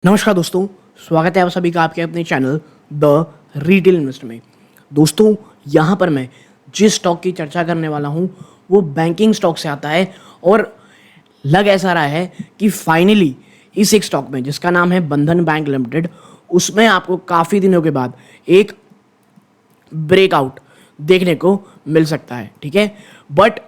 नमस्कार दोस्तों, स्वागत है आप सभी का आपके अपने चैनल द रिटेल इन्वेस्टर में। दोस्तों, यहाँ पर मैं जिस स्टॉक की चर्चा करने वाला हूँ वो बैंकिंग स्टॉक से आता है और लग ऐसा रहा है कि फाइनली इस एक स्टॉक में जिसका नाम है बंधन बैंक लिमिटेड, उसमें आपको काफ़ी दिनों के बाद एक ब्रेकआउट देखने को मिल सकता है। ठीक है, बट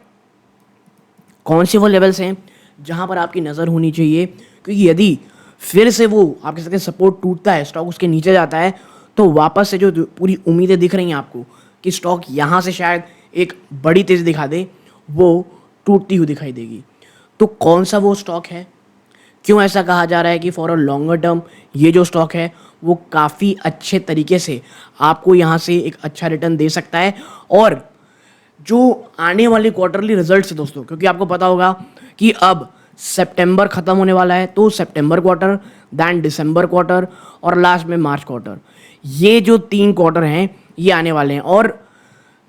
कौन से वो लेवल्स हैं जहाँ पर आपकी नज़र होनी चाहिए, क्योंकि यदि फिर से वो आप कह सकते हैं सपोर्ट टूटता है, स्टॉक उसके नीचे जाता है, तो वापस से जो पूरी उम्मीदें दिख रही हैं आपको कि स्टॉक यहाँ से शायद एक बड़ी तेज़ी दिखा दे, वो टूटती हुई दिखाई देगी। तो कौन सा वो स्टॉक है, क्यों ऐसा कहा जा रहा है कि फॉर अ लॉन्गर टर्म ये जो स्टॉक है वो काफ़ी अच्छे तरीके से आपको यहाँ से एक अच्छा रिटर्न दे सकता है। और जो आने वाले क्वार्टरली रिजल्ट्स है दोस्तों, क्योंकि आपको पता होगा कि अब सितंबर ख़त्म होने वाला है, तो सितंबर क्वार्टर, दैन दिसंबर क्वार्टर और लास्ट में मार्च क्वार्टर, ये जो 3 क्वार्टर हैं ये आने वाले हैं। और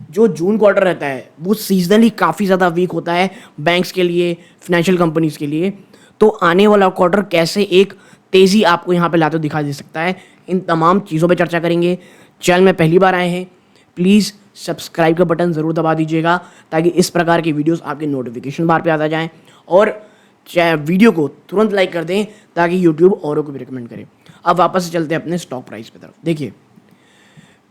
जो जून क्वार्टर रहता है वो सीजनली काफ़ी ज़्यादा वीक होता है बैंक्स के लिए, फिनेंशियल कंपनीज के लिए। तो आने वाला क्वार्टर कैसे एक तेज़ी आपको यहाँ पे लाते हुए दिखाई दे सकता है, इन तमाम चीज़ों पे चर्चा करेंगे। चैनल में पहली बार आए हैं, प्लीज़ सब्सक्राइब का बटन ज़रूर दबा दीजिएगा ताकि इस प्रकार की वीडियोस आपके नोटिफिकेशन बार पे आ जाएं, और वीडियो को तुरंत लाइक कर दें ताकि यूट्यूब औरों को भी रिकमेंड करे। अब वापस से चलते हैं अपने स्टॉक प्राइस की तरफ। देखिए,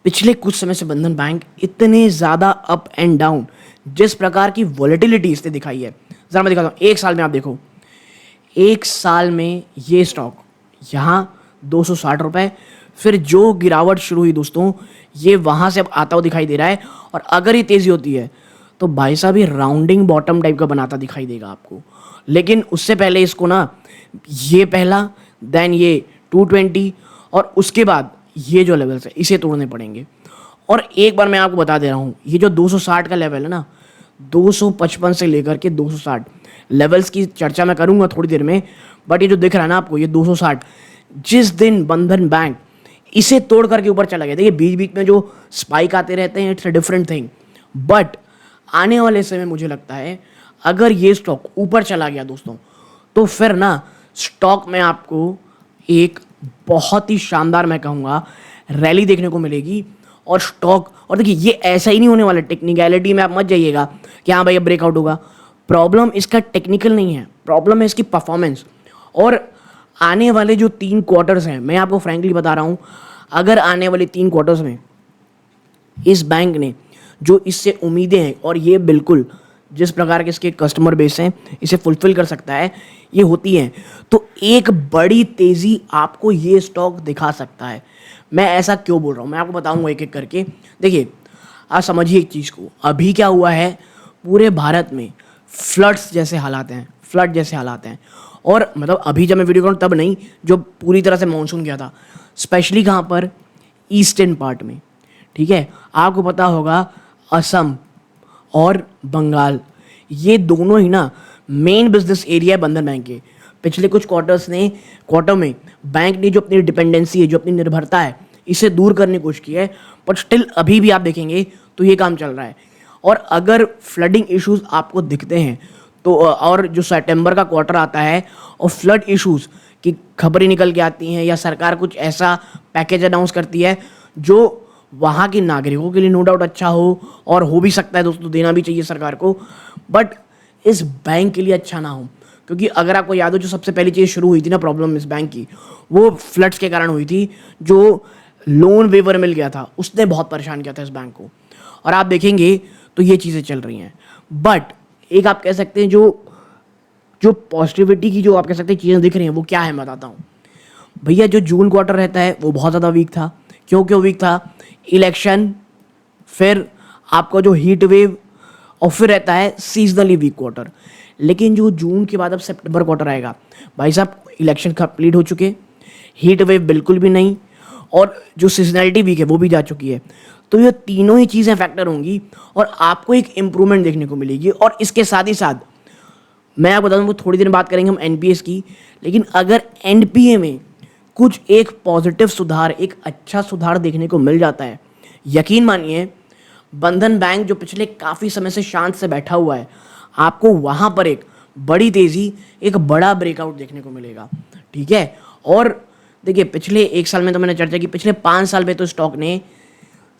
पिछले कुछ समय से बंधन बैंक इतने ज़्यादा अप एंड डाउन, जिस प्रकार की वॉलेटिलिटी इसने दिखाई है, ज़रा मैं दिखाता हूँ। एक साल में आप देखो, एक साल में ये स्टॉक यहाँ 260 रुपये, फिर जो गिरावट शुरू हुई दोस्तों, ये वहाँ से अब आता हुआ दिखाई दे रहा है। और अगर ये तेज़ी होती है तो भाई साहब ये राउंडिंग बॉटम टाइप का बनाता दिखाई देगा आपको। लेकिन उससे पहले इसको ना, ये पहला, देन ये 220 और उसके बाद ये जो लेवल्स है इसे तोड़ने पड़ेंगे। और एक बार मैं आपको बता दे रहा हूँ, ये जो 260 का लेवल है ना, 255 से लेकर के 260 लेवल्स की चर्चा मैं करूँगा थोड़ी देर में, बट ये जो दिख रहा है ना आपको, ये 260, जिस दिन बंधन बैंक इसे तोड़ करके ऊपर चला गया, देखिए बीच बीच में जो स्पाइक आते रहते हैं, it's a different thing, but आने वाले समय मुझे लगता है अगर ये स्टॉक ऊपर चला गया दोस्तों, तो फिर ना स्टॉक में आपको एक बहुत ही शानदार, मैं कहूँगा, रैली देखने को मिलेगी। और स्टॉक, और देखिए ये ऐसा ही नहीं होने वाला, टेक्निकलिटी में आप मत जाइएगा कि हाँ भाई अब ब्रेकआउट होगा। प्रॉब्लम इसका टेक्निकल नहीं है, प्रॉब्लम है इसकी परफॉर्मेंस। और आने वाले जो 3 क्वार्टर्स हैं, मैं आपको फ्रैंकली बता रहा हूँ, अगर आने वाले 3 क्वार्टर्स में इस बैंक ने जो इससे उम्मीदें हैं, और ये बिल्कुल जिस प्रकार के इसके कस्टमर बेस हैं इसे फुलफिल कर सकता है, ये होती हैं, तो एक बड़ी तेज़ी आपको ये स्टॉक दिखा सकता है। मैं ऐसा क्यों बोल रहा हूँ, मैं आपको बताऊँगा एक एक करके। देखिए, आप समझिए एक चीज़ को, अभी क्या हुआ है, पूरे भारत में फ्लड्स जैसे हालात हैं, फ्लड जैसे हालात हैं। और मतलब अभी जब मैं वीडियो करूँ तब नहीं, जो पूरी तरह से मानसून गया था, स्पेशली कहाँ पर, ईस्टर्न पार्ट में। ठीक है, आपको पता होगा असम और बंगाल, ये दोनों ही ना मेन बिजनेस एरिया है बंधन बैंक के। पिछले कुछ क्वार्टर में बैंक ने जो अपनी डिपेंडेंसी है, जो अपनी निर्भरता है, इसे दूर करने की कोशिश की है, बट स्टिल अभी भी आप देखेंगे तो ये काम चल रहा है। और अगर फ्लडिंग इश्यूज आपको दिखते हैं तो, और जो सितंबर का क्वार्टर आता है और फ्लड इश्यूज की खबरें निकल के आती हैं, या सरकार कुछ ऐसा पैकेज अनाउंस करती है जो वहाँ के नागरिकों के लिए नो डाउट अच्छा हो, और हो भी सकता है दोस्तों, देना भी चाहिए सरकार को, बट इस बैंक के लिए अच्छा ना हो। क्योंकि अगर आपको याद हो, जो सबसे पहली चीज़ शुरू हुई थी ना प्रॉब्लम इस बैंक की, वो फ्लड्स के कारण हुई थी। जो लोन वेवर मिल गया था उसने बहुत परेशान किया था इस बैंक को, और आप देखेंगे तो ये चीज़ें चल रही हैं। बट एक आप कह सकते हैं जो जो पॉजिटिविटी की जो आप कह सकते हैं चीज़ें दिख रही हैं, वो क्या है मैं बताता हूँ भैया। जो जून क्वार्टर रहता है वो बहुत ज़्यादा वीक था। क्यों वीक था? इलेक्शन, फिर आपका जो हीट वेव, और फिर रहता है सीजनली वीक क्वार्टर। लेकिन जो जून के बाद अब सितंबर क्वार्टर आएगा, भाई साहब इलेक्शन कंप्लीट हो चुके, हीट वेव बिल्कुल भी नहीं, और जो सीजनलिटी वीक है वो भी जा चुकी है। तो ये तीनों ही चीज़ें फैक्टर होंगी और आपको एक इम्प्रूवमेंट देखने को मिलेगी। और इसके साथ ही साथ मैं आपको बता दूँ, थोड़ी देर बात करेंगे हम एनपीएस की, लेकिन अगर एनपीए में कुछ एक पॉजिटिव सुधार, एक अच्छा सुधार देखने को मिल जाता है, यकीन मानिए बंधन बैंक जो पिछले काफ़ी समय से शांत से बैठा हुआ है, आपको वहाँ पर एक बड़ी तेज़ी, एक बड़ा ब्रेकआउट देखने को मिलेगा। ठीक है, और देखिए पिछले 1 साल में तो मैंने चर्चा की, पिछले 5 साल में तो स्टॉक ने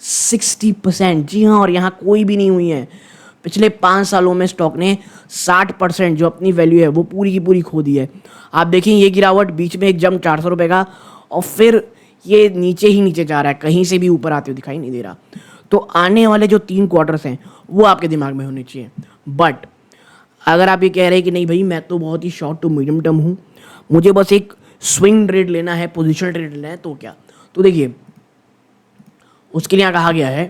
60%, जी हाँ, और यहाँ कोई भी नहीं हुई है, पिछले 5 सालों में स्टॉक ने 60% जो अपनी वैल्यू है वो पूरी की पूरी खो दी है। आप देखें ये गिरावट, बीच में एक जंप 400 रुपये का, और फिर ये नीचे ही नीचे जा रहा है, कहीं से भी ऊपर आते हुए दिखाई नहीं दे रहा। तो आने वाले जो 3 क्वार्टर्स हैं वो आपके दिमाग में होने चाहिए। बट अगर आप ये कह रहे हैं कि नहीं भाई मैं तो बहुत ही शॉर्ट टू मीडियम टर्म हूँ, मुझे बस एक स्विंग ट्रेड लेना है, पोजिशन ट्रेड लेना है, तो क्या? तो देखिए उसके लिए यहाँ कहा गया है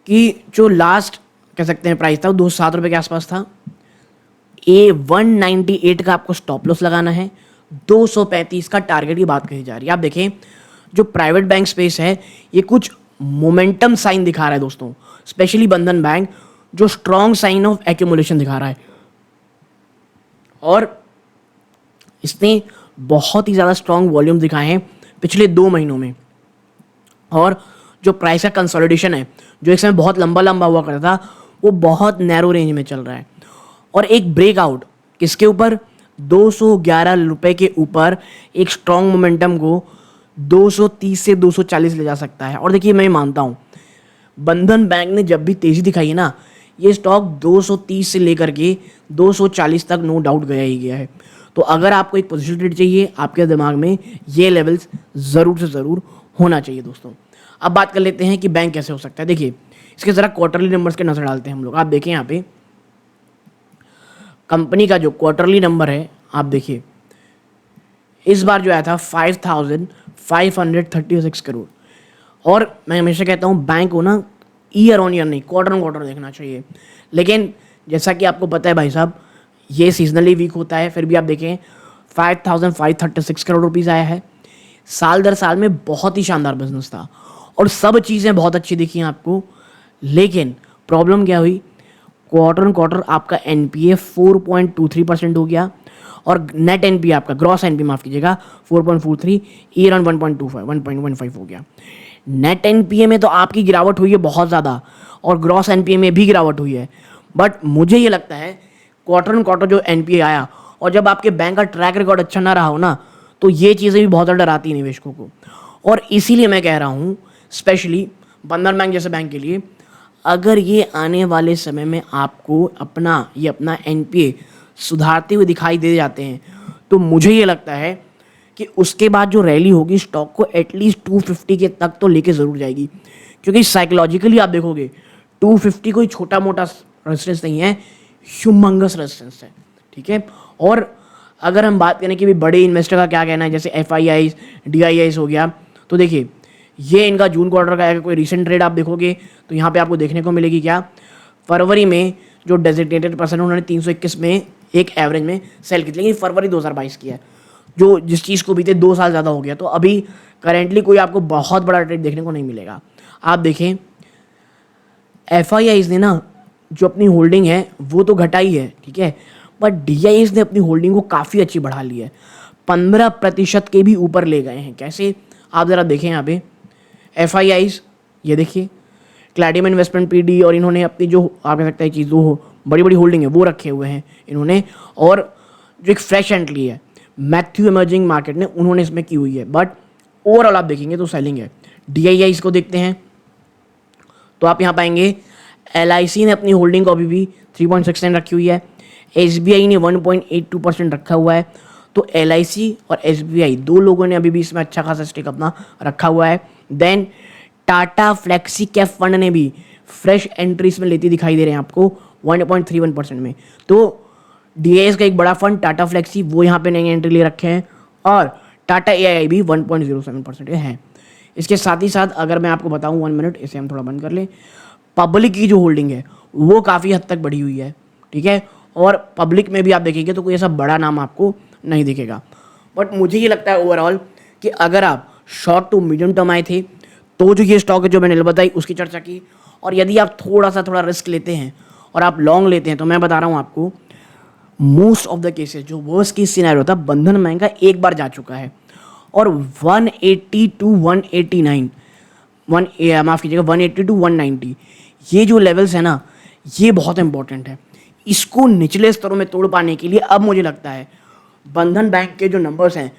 कि जो लास्ट कह सकते हैं प्राइस था वो 207 रुपये के आसपास था। 198 का आपको स्टॉप लॉस लगाना है, 235 का टारगेट की बात कही जा रही है। आप देखें जो प्राइवेट बैंक स्पेस है ये कुछ मोमेंटम साइन दिखा रहा है दोस्तों, स्पेशली बंधन बैंक जो स्ट्रॉन्ग साइन ऑफ एक्यूमुलेशन दिखा रहा है, और इसने बहुत ही ज़्यादा स्ट्रॉन्ग वॉल्यूम दिखाए हैं पिछले 2 महीनों में। और जो प्राइस का कंसोलिडेशन है जो एक समय बहुत लंबा लंबा हुआ करता था वो बहुत नैरो रेंज में चल रहा है, और एक ब्रेकआउट किसके ऊपर, 211 रुपये के ऊपर एक स्ट्रॉन्ग मोमेंटम को 230 से 240 ले जा सकता है। और देखिए मैं मानता हूँ बंधन बैंक ने जब भी तेज़ी दिखाई है ना, ये स्टॉक 230 से लेकर के 240 तक नो डाउट गया ही गया है। तो अगर आपको एक पोजीशन ट्रेड चाहिए, आपके दिमाग में ये लेवल्स ज़रूर से ज़रूर होना चाहिए दोस्तों। अब बात कर लेते हैं कि बैंक कैसे हो सकता है। देखिए इसके ज़रा क्वार्टरली नंबर्स के नजर डालते हैं हम लोग। आप देखें यहाँ पे कंपनी का जो क्वार्टरली नंबर है, आप देखिए इस बार जो आया था 5,536 करोड़। और मैं हमेशा कहता हूँ बैंक को ना ईयर ऑन ईयर नहीं, क्वार्टर ऑन क्वार्टर देखना चाहिए, लेकिन जैसा कि आपको पता है भाई साहब ये सीजनली वीक होता है, फिर भी आप देखें 5,536 करोड़ रुपीज़ आया है। साल दर साल में बहुत ही शानदार बिजनेस था और सब चीज़ें बहुत अच्छी दिखी आपको, लेकिन प्रॉब्लम क्या हुई, क्वार्टर ऑन क्वार्टर आपका एनपीए 4.23% हो गया, और नेट एनपीए आपका, ग्रॉस एनपीए माफ़ कीजिएगा, 4.43, ईयर ऑन 1.15 हो गया। नेट एनपीए में तो आपकी गिरावट हुई है बहुत ज़्यादा, और ग्रॉस एनपीए में भी गिरावट हुई है, बट मुझे ये लगता है क्वार्टर ऑन क्वार्टर जो एनपीए आया, और जब आपके बैंक का ट्रैक रिकॉर्ड अच्छा ना रहा हो ना, तो ये चीज़ें भी बहुत ज़्यादा डराती हैं निवेशकों को। और इसीलिए मैं कह रहा हूँ स्पेशली बंधन बैंक जैसे बैंक के लिए, अगर ये आने वाले समय में आपको अपना एनपीए सुधारते हुए दिखाई दे जाते हैं, तो मुझे ये लगता है कि उसके बाद जो रैली होगी स्टॉक को एटलीस्ट 250 के तक तो लेके ज़रूर जाएगी, क्योंकि साइकोलॉजिकली आप देखोगे 250 कोई छोटा मोटा रेजिस्टेंस नहीं है, ह्यूमंगस रेजिस्टेंस है, ठीक है। और अगर हम बात करें कि भी बड़े इन्वेस्टर का क्या कहना है, जैसे FIIs DIIs हो गया, तो देखिए ये इनका जून क्वार्टर का है, कोई रिसेंट ट्रेड आप देखोगे तो यहाँ पे आपको देखने को मिलेगी क्या, फरवरी में जो डेजिग्नेटेड पर्सन उन्होंने 321 में एक एवरेज में सेल की थी, लेकिन फरवरी 2022 की है, जो जिस चीज़ को बीते 2 साल ज़्यादा हो गया, तो अभी करेंटली कोई आपको बहुत बड़ा ट्रेड देखने को नहीं मिलेगा। आप देखें FIIs ने ना जो अपनी होल्डिंग है वो तो घटाई है, ठीक है, बट DIIs ने अपनी होल्डिंग को काफ़ी अच्छी बढ़ा ली है, 15% के भी ऊपर ले गए हैं। कैसे, आप ज़रा देखें यहाँ पे FIIs, ये देखिए क्लैडियम इन्वेस्टमेंट PD, और इन्होंने अपनी जो आप कह सकते हैं चीज़ जो बड़ी बड़ी होल्डिंग है वो रखे हुए हैं इन्होंने, और जो एक फ्रेश एंट्री है मैथ्यू इमर्जिंग मार्केट ने उन्होंने इसमें की हुई है, बट ओवरऑल आप देखेंगे तो सेलिंग है। DIIs को देखते हैं तो आप यहाँ पाएंगे LIC ने अपनी होल्डिंग को अभी भी 3.69 रखी हुई है, SBI ने 1.82% रखा हुआ है, तो LIC और SBI दो लोगों ने अभी भी इसमें अच्छा खासा स्टेक अपना रखा हुआ है। Then Tata flexi cap fund ने भी फ्रेश एंट्रीज में लेती दिखाई दे रहे हैं आपको 1.31% में, तो DIIs का एक बड़ा फंड टाटा फ्लेक्सी वो यहाँ पे नई एंट्री ले रखे हैं, और टाटा AII भी 1.07% है। इसके साथ ही साथ अगर मैं आपको बताऊँ 1 मिनट, इसे हम थोड़ा बंद कर लें, पब्लिक की जो होल्डिंग है वो काफ़ी हद तक बढ़ी हुई है, ठीक है, और पब्लिक में भी आप देखेंगे तो कोई ऐसा बड़ा नाम आपको नहीं दिखेगा। बट मुझे ये लगता है ओवरऑल कि अगर आप शॉर्ट टू मीडियम टर्म आए थे तो जो ये स्टॉक है जो मैंने बताई उसकी चर्चा की, और यदि आप थोड़ा रिस्क लेते हैं और आप लॉन्ग लेते हैं, तो मैं बता रहा हूँ आपको मोस्ट ऑफ द केसेस जो वर्स्ट केस सिनेरियो था बंधन बैंक का एक बार जा चुका है, और 180 to 189 माफ़ कीजिएगा 180 to 190 ये जो लेवल्स है ना ये बहुत इंपॉर्टेंट है। इसको निचले स्तरों में तोड़ पाने के लिए अब मुझे लगता है बंधन बैंक के जो नंबर्स हैं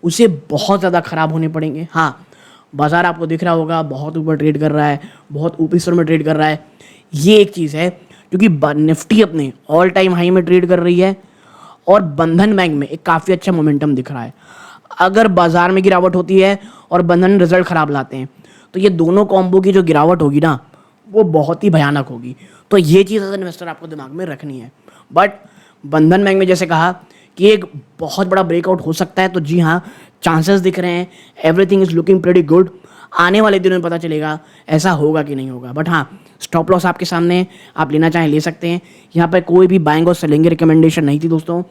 उसे बहुत ज़्यादा ख़राब होने पड़ेंगे। हाँ, बाज़ार आपको दिख रहा होगा बहुत ऊपर ट्रेड कर रहा है, बहुत ऊपरी स्तर में ट्रेड कर रहा है। ये एक चीज़ है, क्योंकि निफ्टी अपने ऑल टाइम हाई में ट्रेड कर रही है और बंधन बैंक में एक काफ़ी अच्छा मोमेंटम दिख रहा है। अगर बाज़ार में गिरावट होती है और बंधन रिजल्ट ख़राब लाते हैं, तो ये दोनों कॉम्बो की जो गिरावट होगी ना, वो बहुत ही भयानक होगी। तो ये चीज़ एज इन्वेस्टर आपको दिमाग में रखनी है। बट बंधन बैंक में जैसे कहा कि एक बहुत बड़ा ब्रेकआउट हो सकता है, तो जी हाँ, चांसेस दिख रहे हैं। Everything is looking pretty good. आने वाले दिनों में पता चलेगा ऐसा होगा कि नहीं होगा। बट हाँ, स्टॉप लॉस आपके सामने है, आप लेना चाहें ले सकते हैं। यहाँ पर कोई भी बाइंग और सेलिंग की रिकमेंडेशन नहीं थी दोस्तों।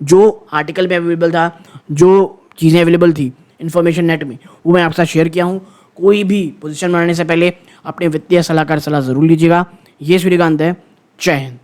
जो आर्टिकल में अवेलेबल था, जो चीज़ें अवेलेबल थी इन्फॉर्मेशन नेट में, वो मैं आपके साथ शेयर किया हूँ। कोई भी पोजीशन बनाने से पहले अपने वित्तीय सलाहकार सलाह ज़रूर लीजिएगा। ये सूर्यकांत है। जय हिंद।